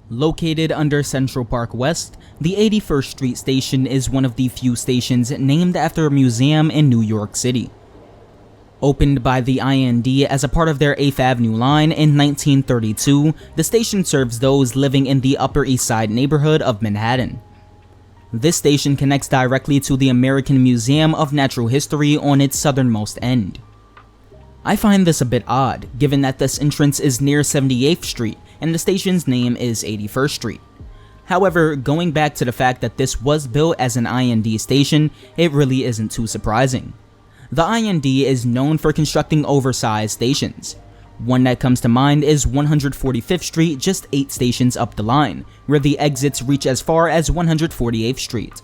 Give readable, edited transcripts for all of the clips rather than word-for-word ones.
Located under Central Park West, the 81st Street Station is one of the few stations named after a museum in New York City. Opened by the IND as a part of their 8th Avenue line in 1932, the station serves those living in the Upper East Side neighborhood of Manhattan. This station connects directly to the American Museum of Natural History on its southernmost end. I find this a bit odd, given that this entrance is near 78th Street and the station's name is 81st Street. However, going back to the fact that this was built as an IND station, it really isn't too surprising. The IND is known for constructing oversized stations. One that comes to mind is 145th Street, just 8 stations up the line, where the exits reach as far as 148th Street.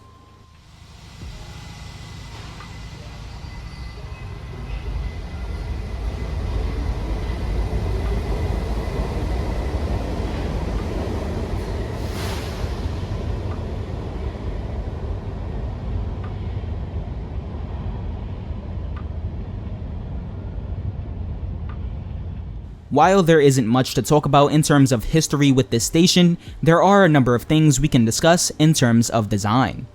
While there isn't much to talk about in terms of history with this station, there are a number of things we can discuss in terms of design.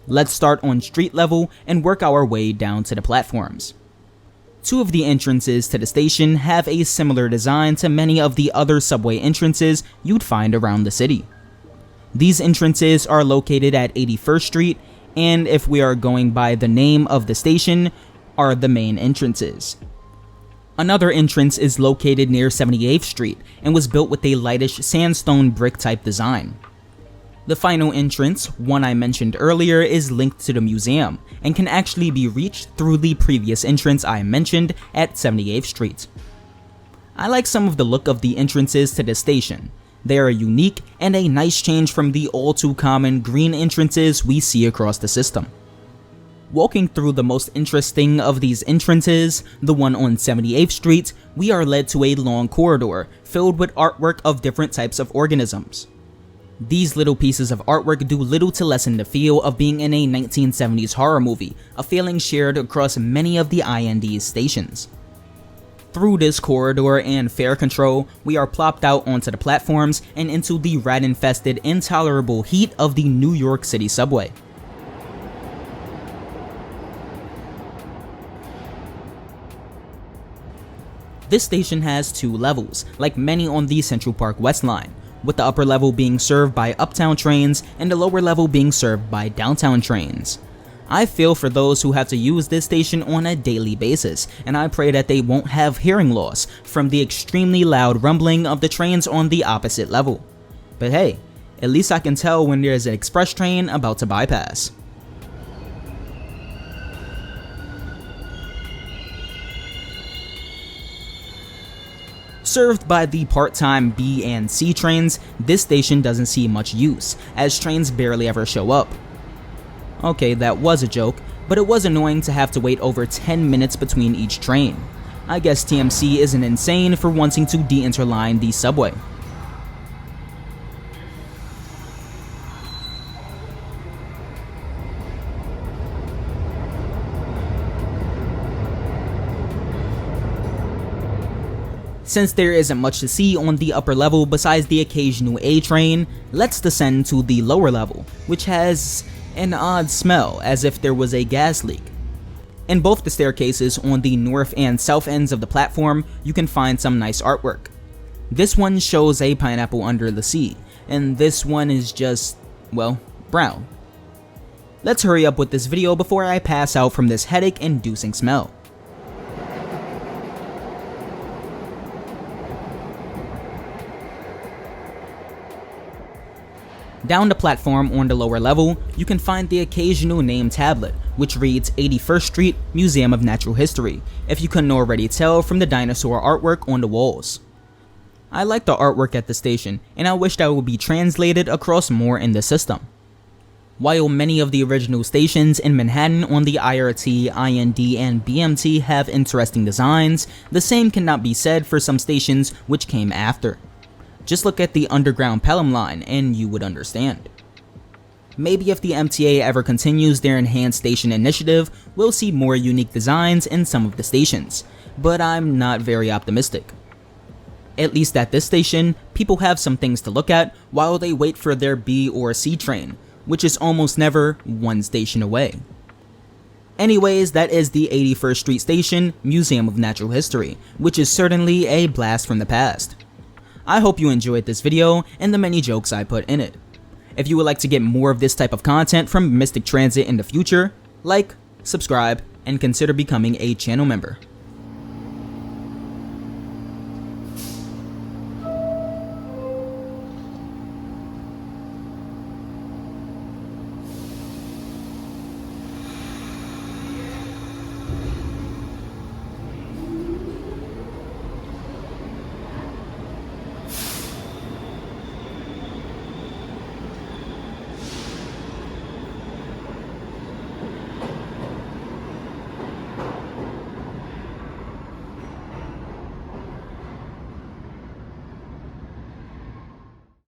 Let's start on street level and work our way down to the platforms. 2 of the entrances to the station have a similar design to many of the other subway entrances you'd find around the city. These entrances are located at 81st Street, and if we are going by the name of the station, are the main entrances. Another entrance is located near 78th Street and was built with a lightish sandstone brick type design. The final entrance, one I mentioned earlier, is linked to the museum and can actually be reached through the previous entrance I mentioned at 78th Street. I like some of the look of the entrances to this station. They are unique and a nice change from the all too common green entrances we see across the system. Walking through the most interesting of these entrances, the one on 78th Street, we are led to a long corridor filled with artwork of different types of organisms. These little pieces of artwork do little to lessen the feel of being in a 1970s horror movie, a feeling shared across many of the IND's stations. Through this corridor and fare control, we are plopped out onto the platforms and into the rat-infested, intolerable heat of the New York City subway. This station has 2 levels, like many on the Central Park West line, with the upper level being served by uptown trains and the lower level being served by downtown trains. I feel for those who have to use this station on a daily basis, and I pray that they won't have hearing loss from the extremely loud rumbling of the trains on the opposite level. But hey, at least I can tell when there's an express train about to bypass. Served by the part-time B and C trains, this station doesn't see much use, as trains barely ever show up. Okay, that was a joke, but it was annoying to have to wait over 10 minutes between each train. I guess TMC isn't insane for wanting to de-interline the subway. Since there isn't much to see on the upper level besides the occasional A train, let's descend to the lower level, which has an odd smell as if there was a gas leak. In both the staircases on the north and south ends of the platform, you can find some nice artwork. This one shows a pineapple under the sea, and this one is just, well, brown. Let's hurry up with this video before I pass out from this headache-inducing smell. Down the platform on the lower level, you can find the occasional name tablet, which reads 81st Street Museum of Natural History, if you couldn't already tell from the dinosaur artwork on the walls. I like the artwork at the station, and I wish that it would be translated across more in the system. While many of the original stations in Manhattan on the IRT, IND, and BMT have interesting designs, the same cannot be said for some stations which came after. Just look at the Underground Pelham line and you would understand. Maybe if the MTA ever continues their enhanced station initiative, we'll see more unique designs in some of the stations, but I'm not very optimistic. At least at this station, people have some things to look at while they wait for their B or C train, which is almost never one station away. Anyways, that is the 81st Street Station Museum of Natural History, which is certainly a blast from the past. I hope you enjoyed this video and the many jokes I put in it. If you would like to get more of this type of content from Mystic Transit in the future, like, subscribe, and consider becoming a channel member.